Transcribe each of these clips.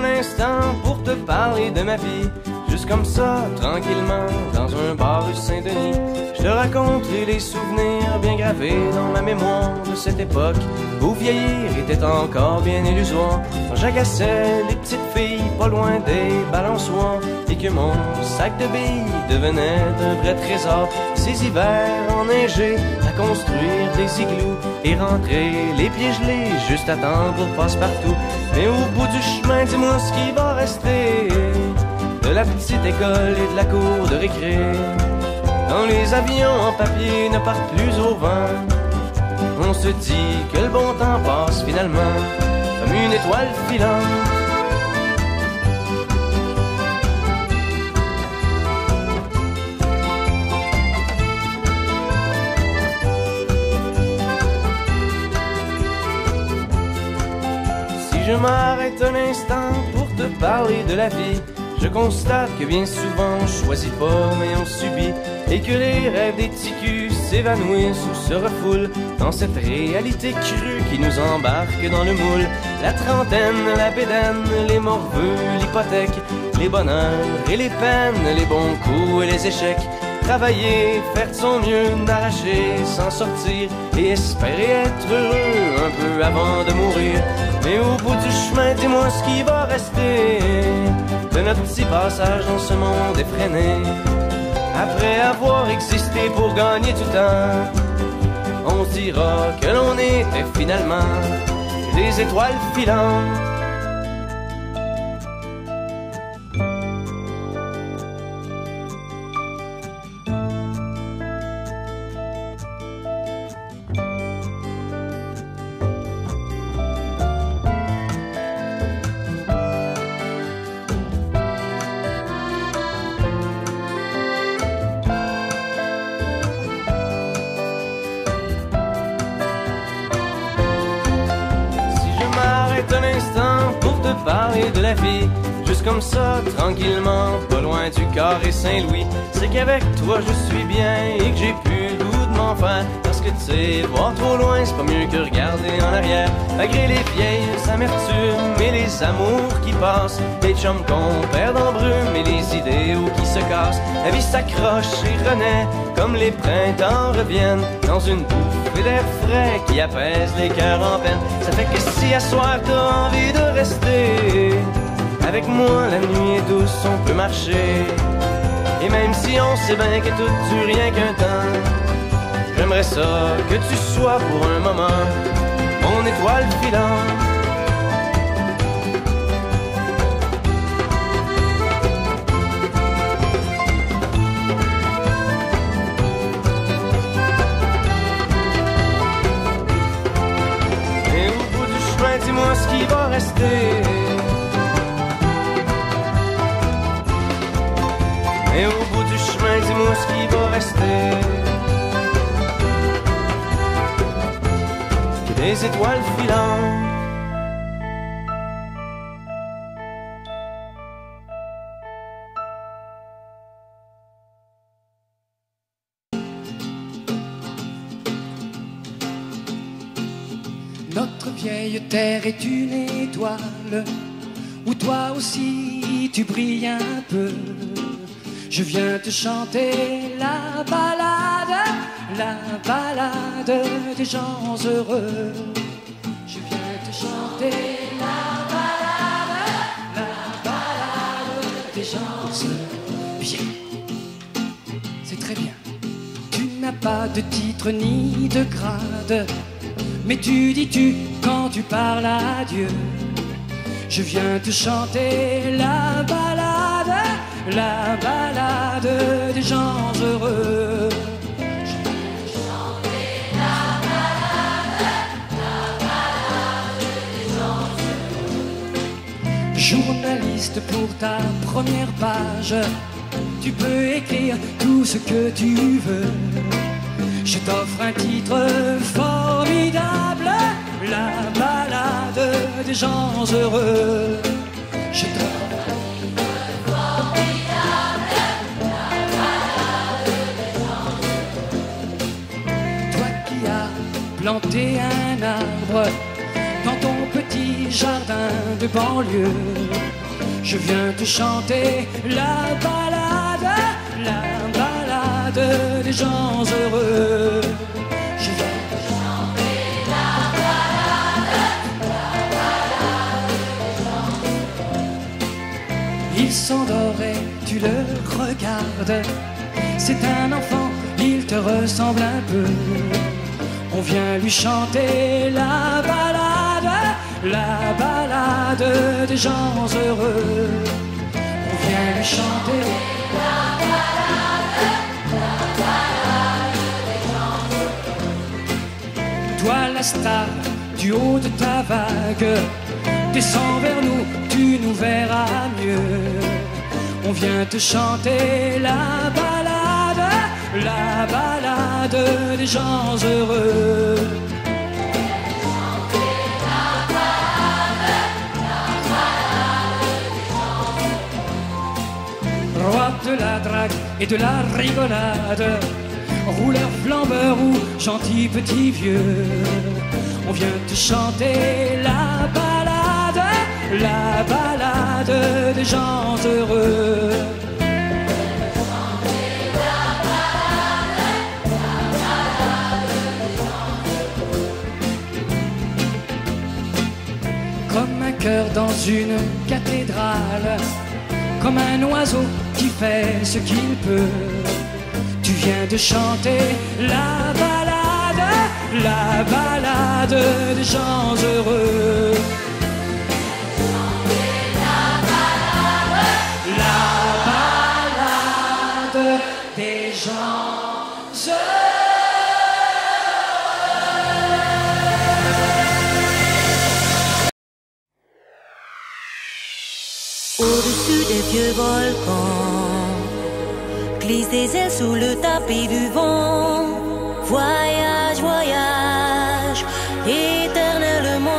un instant pour te parler de ma vie. Juste comme ça, tranquillement, dans un bar rue Saint-Denis. Je te raconterai les souvenirs bien gravés dans ma mémoire de cette époque où vieillir était encore bien illusoire. Quand j'agaçais les petites filles pas loin des balançoires et que mon sac de billes devenait un vrai trésor. Ces hivers enneigés à construire des igloos et rentrer les pieds gelés juste à temps pour passe-partout. Mais au bout du chemin, dis-moi ce qui va rester de la petite école et de la cour de récré. Quand les avions en papier ne partent plus au vent, on se dit que le bon temps passe finalement comme une étoile filante. Si je m'arrête un instant pour te parler de la vie, je constate que bien souvent on choisit pas mais on subit, et que les rêves des ticus s'évanouissent ou se refoulent dans cette réalité crue qui nous embarque dans le moule. La trentaine, la bédaine, les morveux, l'hypothèque, les bonheurs et les peines, les bons coups et les échecs. Travailler, faire de son mieux, n'arracher, s'en sortir et espérer être heureux un peu avant de mourir. Mais au bout du chemin, dis-moi ce qui va rester de notre petit passage dans ce monde effréné. Après avoir existé pour gagner du temps, on se dira que l'on était finalement des étoiles filantes. Un instant pour te parler de la vie, juste comme ça, tranquillement, pas loin du carré Saint-Louis. C'est qu'avec toi je suis bien et que j'ai plus le goût de m'en faire. Parce que tu sais, voir trop loin, c'est pas mieux que regarder en arrière. Malgré les vieilles amertumes et les amours qui passent, les chums qu'on perd en brume et les idéaux qui se cassent. La vie s'accroche et renaît comme les printemps reviennent dans une bouffée d'air frais qui apaise les cœurs en peine. Ça fait que si à soir t'as envie de rester avec moi, la nuit est douce, on peut marcher. Et même si on sait bien que tout dure rien qu'un temps, j'aimerais ça que tu sois pour un moment mon étoile filante. Et au bout du chemin, dis-moi ce qui va rester. Et au bout du chemin, dis-moi ce qui va rester. Des étoiles filantes. Notre vieille terre est une étoile où toi aussi tu brilles un peu. Je viens te chanter la balade des gens heureux. Je viens te chanter la balade des gens heureux. Bien, c'est très bien. Tu n'as pas de titre ni de grade, mais tu dis tu quand tu parles à Dieu. Je viens te chanter la balade des gens heureux. Je viens te chanter la balade des gens heureux. Journaliste, pour ta première page, tu peux écrire tout ce que tu veux. Je t'offre un titre formidable, la balade des gens heureux. Je t'offre un titre formidable, la balade des gens heureux. Toi qui as planté un arbre dans ton petit jardin de banlieue, Je viens te chanter la balade des gens heureux. Je viens te chanter la balade des gens heureux. Il s'endort et tu le regardes. C'est un enfant, il te ressemble un peu. On vient lui chanter la balade des gens heureux. On vient lui chanter la balade des gens heureux. Toi la star du haut de ta vague, descends vers nous, tu nous verras mieux. On vient te chanter la balade des gens heureux. Roi de la drague et de la rigolade, rouleur, flambeur ou gentil petit vieux, on vient te chanter la balade des gens heureux. Comme un cœur dans une cathédrale, comme un oiseau qui fait ce qu'il peut, tu viens de chanter la balade des gens heureux. La balade des gens heureux. Au-dessus des vieux volcans, glisse des ailes sous le tapis du vent. Voyage, voyage, éternellement.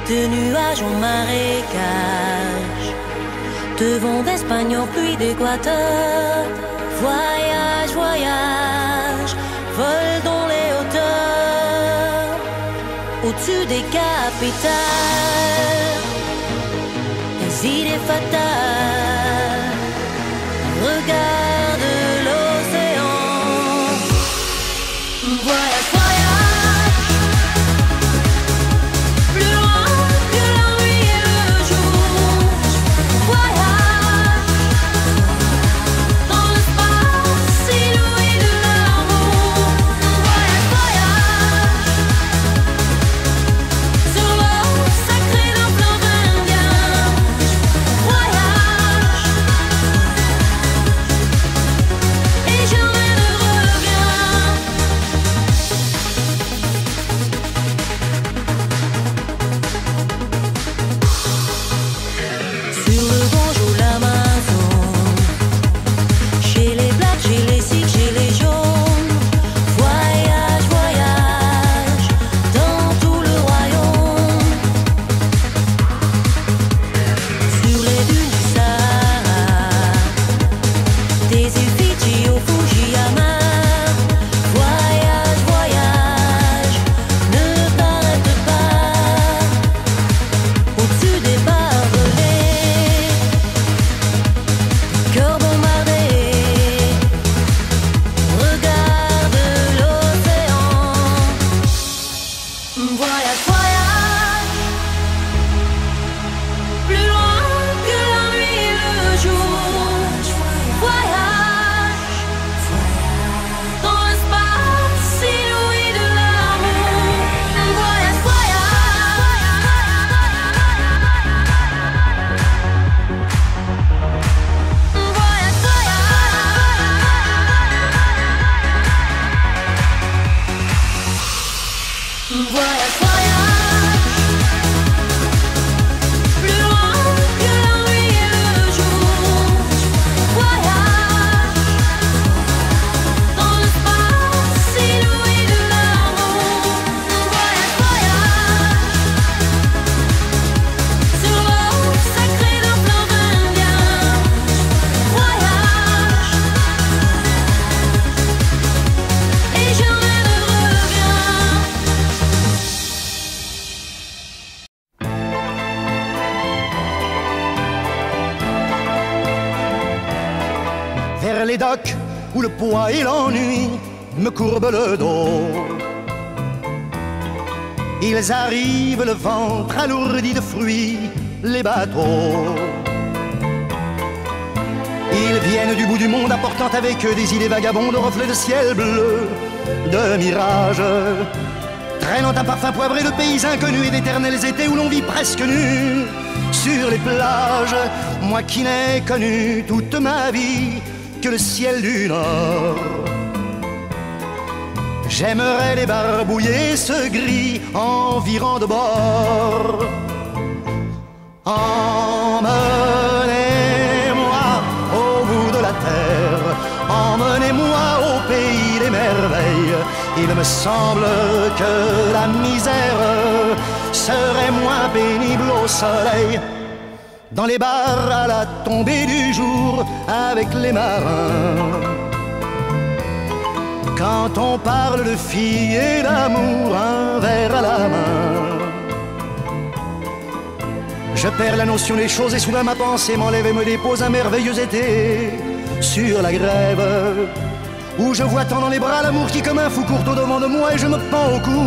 De nuages en marécage, de vent d'Espagne en pluie d'Équateur. Voyage, voyage, vole dans les hauteurs. Au-dessus des capitales, les idées fatales. Regarde l'océan. Voyage, voyage, plus loin que la nuit et le jour. Voyage, dans l'espace inouï de l'amour. Voyage, voyage, sur l'eau sacrée d'un fleuve indien. Voyage, Médoc, où le poids et l'ennui me courbent le dos. Ils arrivent le ventre alourdi de fruits, les bateaux. Ils viennent du bout du monde apportant avec eux des idées vagabondes, de reflets de ciel bleu, de mirages, traînant un parfum poivré de pays inconnus et d'éternels étés où l'on vit presque nu sur les plages. Moi qui n'ai connu toute ma vie que le ciel du Nord, j'aimerais débarbouiller ce gris environ de bord. Emmenez-moi au bout de la terre, emmenez-moi au pays des merveilles. Il me semble que la misère serait moins pénible au soleil, dans les bars à la tombée du jour avec les marins. Quand on parle de filles et d'amour, un verre à la main, je perds la notion des choses et soudain ma pensée m'enlève et me dépose un merveilleux été sur la grève, où je vois tant dans les bras l'amour qui comme un fou court au devant de moi et je me pends au cou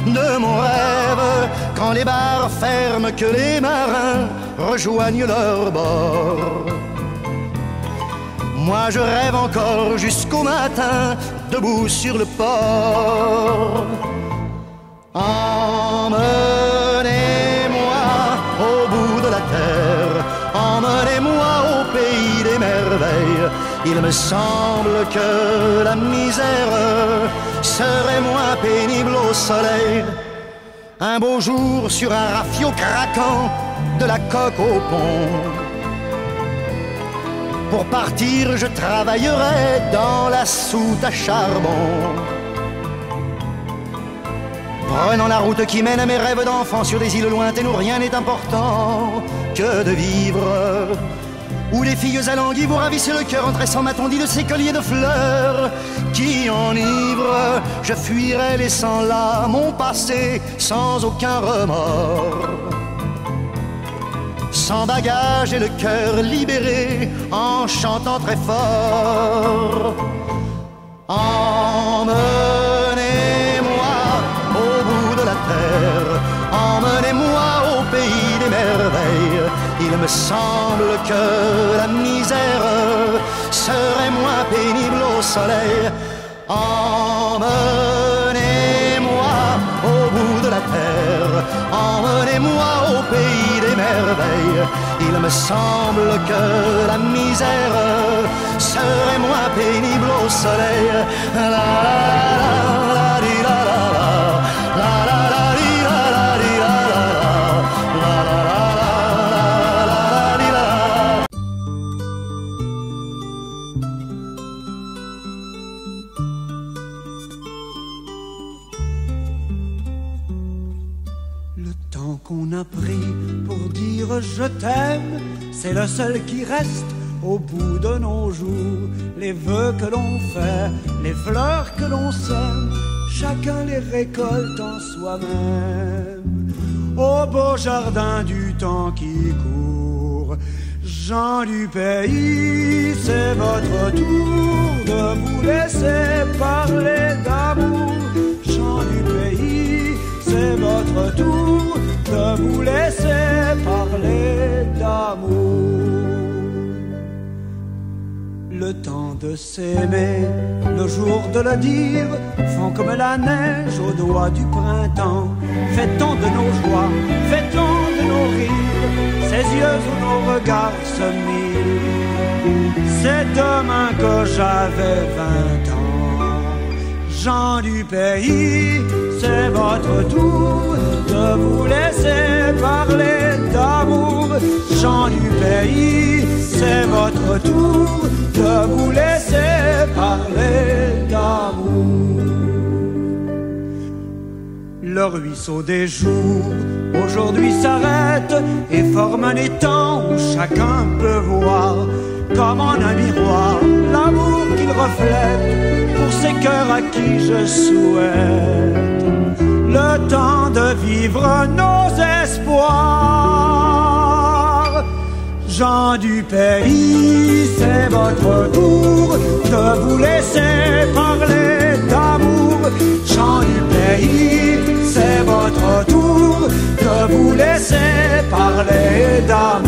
de mon rêve. Quand les bars ferment, que les marins rejoignent leur bord, moi je rêve encore jusqu'au matin, debout sur le port. Emmenez-moi au bout de la terre, emmenez-moi au pays des merveilles. Il me semble que la misère serait moins pénible au soleil. Un beau jour sur un rafio craquant, de la coque au pont. Pour partir, je travaillerai dans la soute à charbon, prenant la route qui mène à mes rêves d'enfant sur des îles lointaines où rien n'est important que de vivre, où les filles alanguies vous ravissent le cœur en tressant ma tondie de ces colliers de fleurs qui enivrent. Je fuirai laissant là mon passé sans aucun remords, sans bagage et le cœur libéré, en chantant très fort. Emmenez-moi au bout de la terre, emmenez-moi au pays des merveilles. Il me semble que la misère serait moins pénible au soleil. Emmenez-moi au bout de la terre, emmenez-moi au pays des merveilles. Il me semble que la misère serait moins pénible au soleil. La la la la di la la la la la di la la di la la la la la la di la. Le temps qu'on a pris pour dire je t'aime, c'est le seul qui reste au bout de nos jours. Les vœux que l'on fait, les fleurs que l'on sème, chacun les récolte en soi-même. Au beau jardin du temps qui court, gens du pays, c'est votre tour de vous laisser parler d'amour. Gens du pays, c'est votre tour de vous laisser parler d'amour. Le temps de s'aimer, le jour de le dire, font comme la neige au doigt du printemps. Fait-on de nos joies, fait-on de nos rires, ces yeux où nos regards se mirent. C'est demain que j'avais 20 ans. Gens du pays, c'est votre tour de vous laisser parler d'amour. Gens du pays, c'est votre tour de vous laisser parler d'amour. Le ruisseau des jours aujourd'hui s'arrête et forme un étang où chacun peut voir comme en un miroir l'amour qu'il reflète pour ces cœurs à qui je souhaite le temps de vivre nos espoirs. Gens Chants du pays, c'est votre tour de vous laisser parler d'amour. Chants du pays, c'est votre tour de vous laisser parler d'amour.